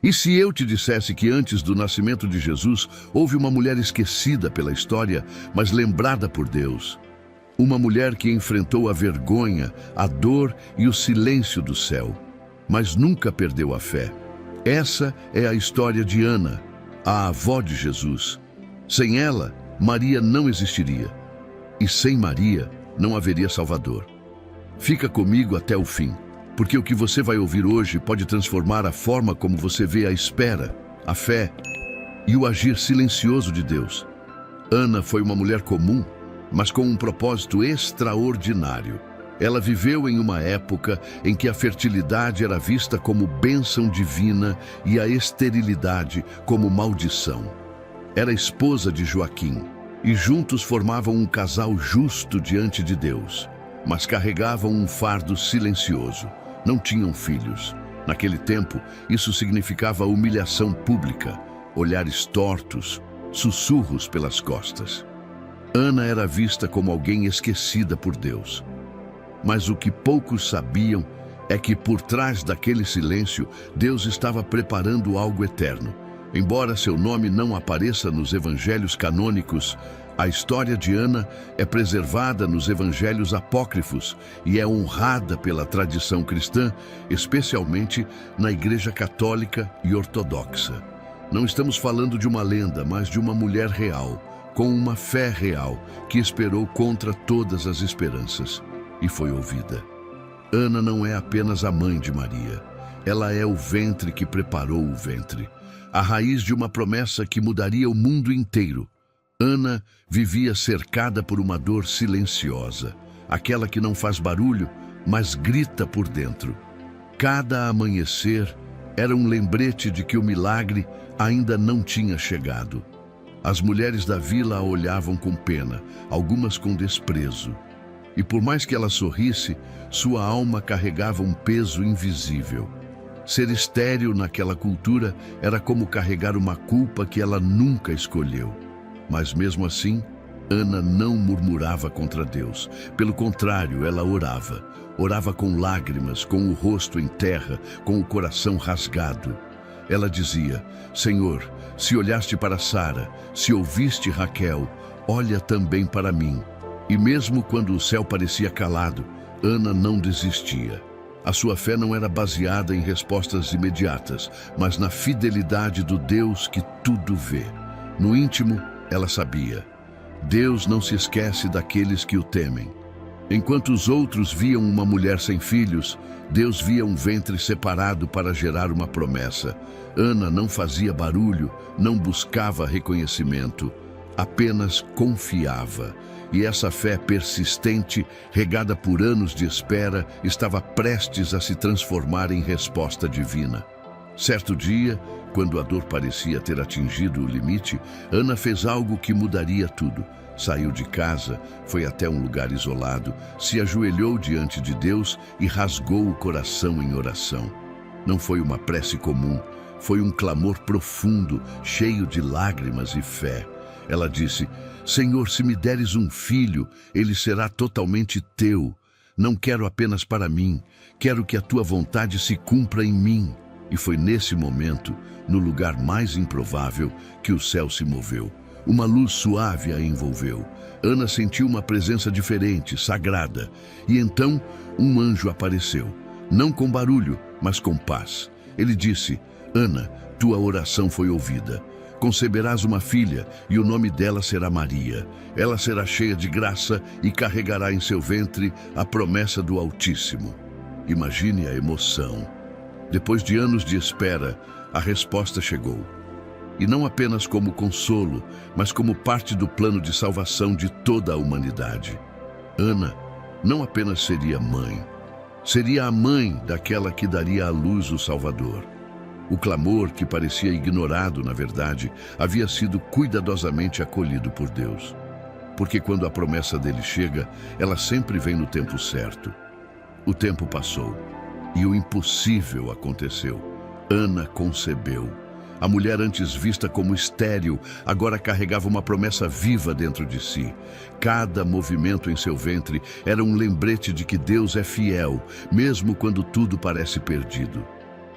E se eu te dissesse que antes do nascimento de Jesus houve uma mulher esquecida pela história, mas lembrada por Deus? Uma mulher que enfrentou a vergonha, a dor e o silêncio do céu, mas nunca perdeu a fé. Essa é a história de Ana, a avó de Jesus. Sem ela, Maria não existiria. E sem Maria, não haveria Salvador. Fica comigo até o fim, porque o que você vai ouvir hoje pode transformar a forma como você vê a espera, a fé e o agir silencioso de Deus. Ana foi uma mulher comum, mas com um propósito extraordinário. Ela viveu em uma época em que a fertilidade era vista como bênção divina e a esterilidade como maldição. Era esposa de Joaquim, e juntos formavam um casal justo diante de Deus, mas carregavam um fardo silencioso. Não tinham filhos. Naquele tempo, isso significava humilhação pública, olhares tortos, sussurros pelas costas. Ana era vista como alguém esquecida por Deus. Mas o que poucos sabiam é que por trás daquele silêncio, Deus estava preparando algo eterno. Embora seu nome não apareça nos evangelhos canônicos, a história de Ana é preservada nos evangelhos apócrifos e é honrada pela tradição cristã, especialmente na Igreja Católica e Ortodoxa. Não estamos falando de uma lenda, mas de uma mulher real, com uma fé real, que esperou contra todas as esperanças e foi ouvida. Ana não é apenas a mãe de Maria, ela é o ventre que preparou o ventre, a raiz de uma promessa que mudaria o mundo inteiro. Ana vivia cercada por uma dor silenciosa, aquela que não faz barulho, mas grita por dentro. Cada amanhecer era um lembrete de que o milagre ainda não tinha chegado. As mulheres da vila a olhavam com pena, algumas com desprezo. E por mais que ela sorrisse, sua alma carregava um peso invisível. Ser estéril naquela cultura era como carregar uma culpa que ela nunca escolheu. Mas mesmo assim, Ana não murmurava contra Deus. Pelo contrário, ela orava. Orava com lágrimas, com o rosto em terra, com o coração rasgado. Ela dizia: Senhor, se olhaste para Sara, se ouviste Raquel, olha também para mim. E mesmo quando o céu parecia calado, Ana não desistia. A sua fé não era baseada em respostas imediatas, mas na fidelidade do Deus que tudo vê. No íntimo, ela sabia: Deus não se esquece daqueles que o temem. Enquanto os outros viam uma mulher sem filhos, Deus via um ventre separado para gerar uma promessa. Ana não fazia barulho, não buscava reconhecimento, apenas confiava. E essa fé persistente, regada por anos de espera, estava prestes a se transformar em resposta divina. Certo dia, quando a dor parecia ter atingido o limite, Ana fez algo que mudaria tudo. Saiu de casa, foi até um lugar isolado, se ajoelhou diante de Deus e rasgou o coração em oração. Não foi uma prece comum, foi um clamor profundo, cheio de lágrimas e fé. Ela disse: Senhor, se me deres um filho, ele será totalmente teu. Não quero apenas para mim, quero que a tua vontade se cumpra em mim. E foi nesse momento, no lugar mais improvável, que o céu se moveu. Uma luz suave a envolveu. Ana sentiu uma presença diferente, sagrada. E então, um anjo apareceu. Não com barulho, mas com paz. Ele disse: Ana, tua oração foi ouvida. Conceberás uma filha, e o nome dela será Maria. Ela será cheia de graça e carregará em seu ventre a promessa do Altíssimo. Imagine a emoção. Depois de anos de espera, a resposta chegou. E não apenas como consolo, mas como parte do plano de salvação de toda a humanidade. Ana não apenas seria mãe, seria a mãe daquela que daria à luz o Salvador. O clamor, que parecia ignorado, na verdade, havia sido cuidadosamente acolhido por Deus. Porque quando a promessa dele chega, ela sempre vem no tempo certo. O tempo passou e o impossível aconteceu. Ana concebeu. A mulher antes vista como estéril, agora carregava uma promessa viva dentro de si. Cada movimento em seu ventre era um lembrete de que Deus é fiel, mesmo quando tudo parece perdido.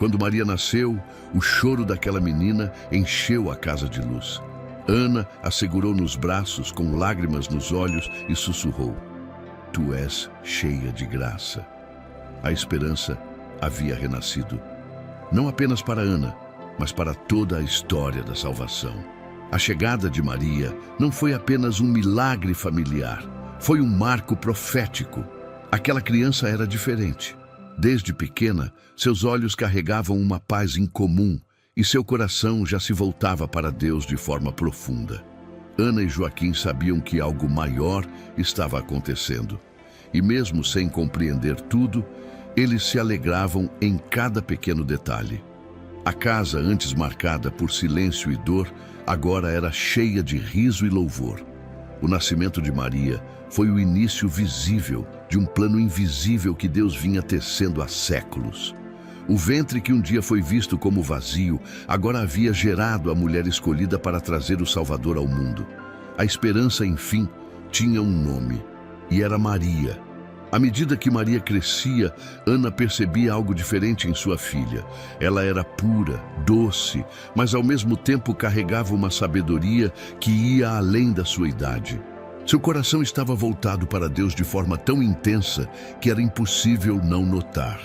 Quando Maria nasceu, o choro daquela menina encheu a casa de luz. Ana a segurou nos braços, com lágrimas nos olhos, e sussurrou: Tu és cheia de graça. A esperança havia renascido, não apenas para Ana, mas para toda a história da salvação. A chegada de Maria não foi apenas um milagre familiar, foi um marco profético. Aquela criança era diferente. Desde pequena, seus olhos carregavam uma paz incomum e seu coração já se voltava para Deus de forma profunda. Ana e Joaquim sabiam que algo maior estava acontecendo. E mesmo sem compreender tudo, eles se alegravam em cada pequeno detalhe. A casa, antes marcada por silêncio e dor, agora era cheia de riso e louvor. O nascimento de Maria foi o início visível de um plano invisível que Deus vinha tecendo há séculos. O ventre que um dia foi visto como vazio, agora havia gerado a mulher escolhida para trazer o Salvador ao mundo. A esperança, enfim, tinha um nome, e era Maria. À medida que Maria crescia, Ana percebia algo diferente em sua filha. Ela era pura, doce, mas ao mesmo tempo carregava uma sabedoria que ia além da sua idade. Seu coração estava voltado para Deus de forma tão intensa que era impossível não notar.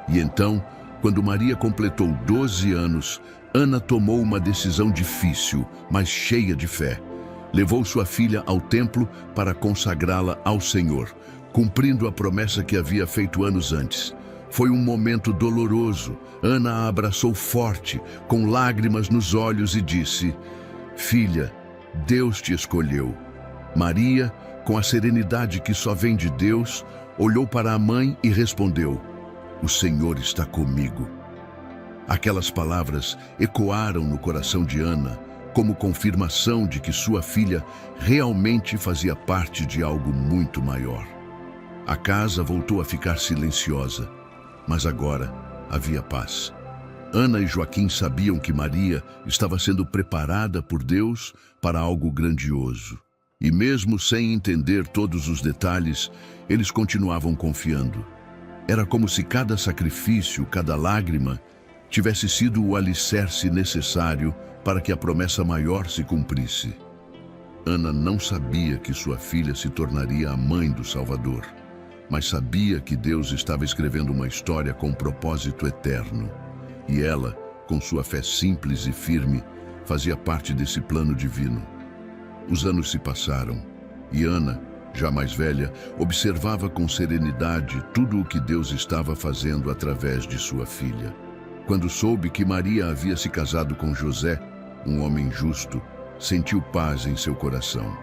E então, quando Maria completou 12 anos, Ana tomou uma decisão difícil, mas cheia de fé. Levou sua filha ao templo para consagrá-la ao Senhor, cumprindo a promessa que havia feito anos antes. Foi um momento doloroso. Ana a abraçou forte, com lágrimas nos olhos, e disse: Filha, Deus te escolheu. Maria, com a serenidade que só vem de Deus, olhou para a mãe e respondeu: O Senhor está comigo. Aquelas palavras ecoaram no coração de Ana, como confirmação de que sua filha realmente fazia parte de algo muito maior. A casa voltou a ficar silenciosa, mas agora havia paz. Ana e Joaquim sabiam que Maria estava sendo preparada por Deus para algo grandioso. E mesmo sem entender todos os detalhes, eles continuavam confiando. Era como se cada sacrifício, cada lágrima, tivesse sido o alicerce necessário para que a promessa maior se cumprisse. Ana não sabia que sua filha se tornaria a mãe do Salvador, mas sabia que Deus estava escrevendo uma história com propósito eterno. E ela, com sua fé simples e firme, fazia parte desse plano divino. Os anos se passaram, e Ana, já mais velha, observava com serenidade tudo o que Deus estava fazendo através de sua filha. Quando soube que Maria havia se casado com José, um homem justo, sentiu paz em seu coração.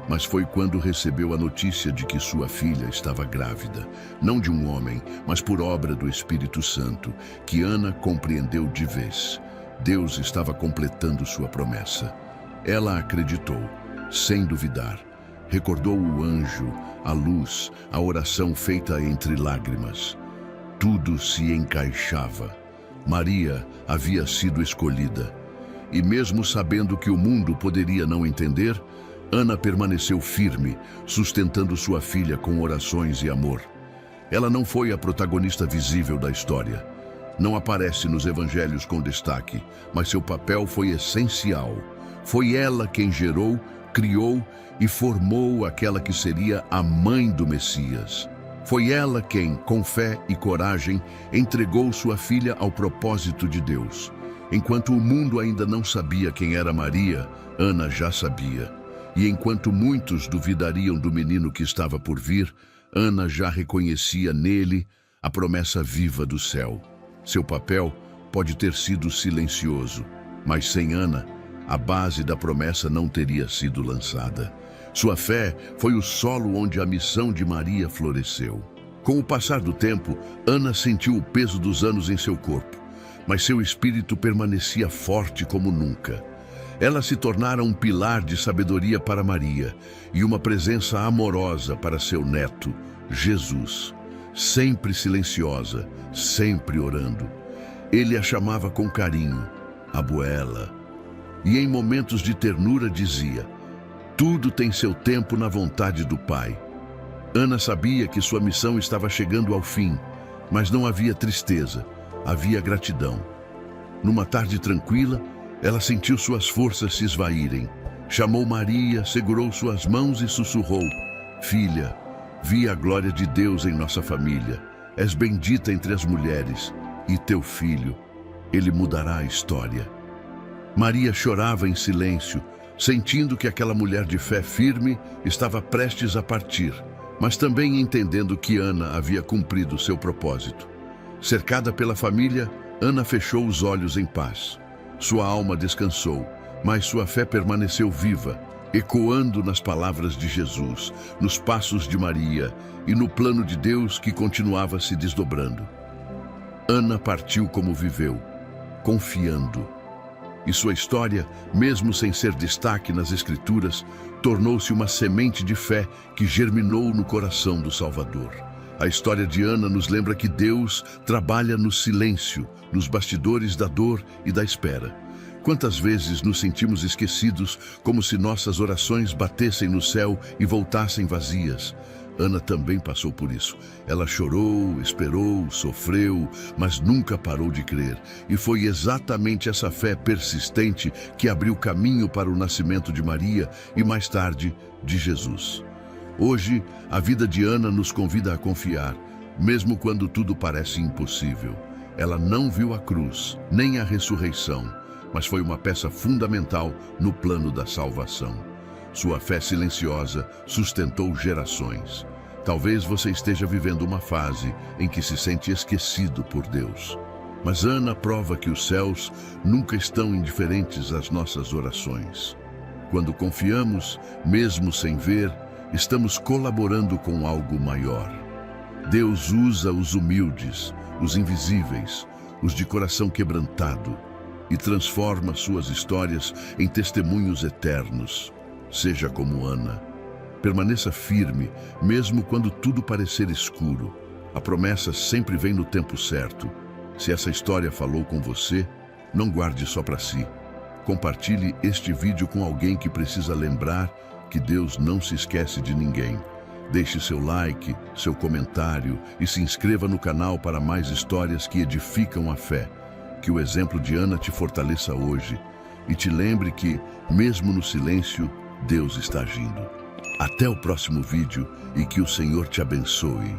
Mas foi quando recebeu a notícia de que sua filha estava grávida, não de um homem, mas por obra do Espírito Santo, que Ana compreendeu de vez. Deus estava completando sua promessa. Ela acreditou, sem duvidar. Recordou o anjo, a luz, a oração feita entre lágrimas. Tudo se encaixava. Maria havia sido escolhida. E mesmo sabendo que o mundo poderia não entender, Ana permaneceu firme, sustentando sua filha com orações e amor. Ela não foi a protagonista visível da história. Não aparece nos evangelhos com destaque, mas seu papel foi essencial. Foi ela quem gerou, criou e formou aquela que seria a mãe do Messias. Foi ela quem, com fé e coragem, entregou sua filha ao propósito de Deus. Enquanto o mundo ainda não sabia quem era Maria, Ana já sabia. E enquanto muitos duvidariam do menino que estava por vir, Ana já reconhecia nele a promessa viva do céu. Seu papel pode ter sido silencioso, mas sem Ana, a base da promessa não teria sido lançada. Sua fé foi o solo onde a missão de Maria floresceu. Com o passar do tempo, Ana sentiu o peso dos anos em seu corpo, mas seu espírito permanecia forte como nunca. Ela se tornara um pilar de sabedoria para Maria e uma presença amorosa para seu neto, Jesus. Sempre silenciosa, sempre orando. Ele a chamava com carinho, abuela. E em momentos de ternura dizia: tudo tem seu tempo na vontade do Pai. Ana sabia que sua missão estava chegando ao fim, mas não havia tristeza, havia gratidão. Numa tarde tranquila, ela sentiu suas forças se esvaírem. Chamou Maria, segurou suas mãos e sussurrou: Filha, vi a glória de Deus em nossa família. És bendita entre as mulheres, e teu filho, ele mudará a história. Maria chorava em silêncio, sentindo que aquela mulher de fé firme estava prestes a partir, mas também entendendo que Ana havia cumprido seu propósito. Cercada pela família, Ana fechou os olhos em paz. Sua alma descansou, mas sua fé permaneceu viva, ecoando nas palavras de Jesus, nos passos de Maria e no plano de Deus que continuava se desdobrando. Ana partiu como viveu, confiando. E sua história, mesmo sem ser destaque nas Escrituras, tornou-se uma semente de fé que germinou no coração do Salvador. A história de Ana nos lembra que Deus trabalha no silêncio, nos bastidores da dor e da espera. Quantas vezes nos sentimos esquecidos, como se nossas orações batessem no céu e voltassem vazias? Ana também passou por isso. Ela chorou, esperou, sofreu, mas nunca parou de crer. E foi exatamente essa fé persistente que abriu caminho para o nascimento de Maria e, mais tarde, de Jesus. Hoje, a vida de Ana nos convida a confiar, mesmo quando tudo parece impossível. Ela não viu a cruz, nem a ressurreição, mas foi uma peça fundamental no plano da salvação. Sua fé silenciosa sustentou gerações. Talvez você esteja vivendo uma fase em que se sente esquecido por Deus. Mas Ana prova que os céus nunca estão indiferentes às nossas orações. Quando confiamos, mesmo sem ver, estamos colaborando com algo maior. Deus usa os humildes, os invisíveis, os de coração quebrantado, e transforma suas histórias em testemunhos eternos. Seja como Ana. Permaneça firme, mesmo quando tudo parecer escuro. A promessa sempre vem no tempo certo. Se essa história falou com você, não guarde só para si. Compartilhe este vídeo com alguém que precisa lembrar que Deus não se esquece de ninguém. Deixe seu like, seu comentário e se inscreva no canal para mais histórias que edificam a fé. Que o exemplo de Ana te fortaleça hoje e te lembre que, mesmo no silêncio, Deus está agindo. Até o próximo vídeo e que o Senhor te abençoe.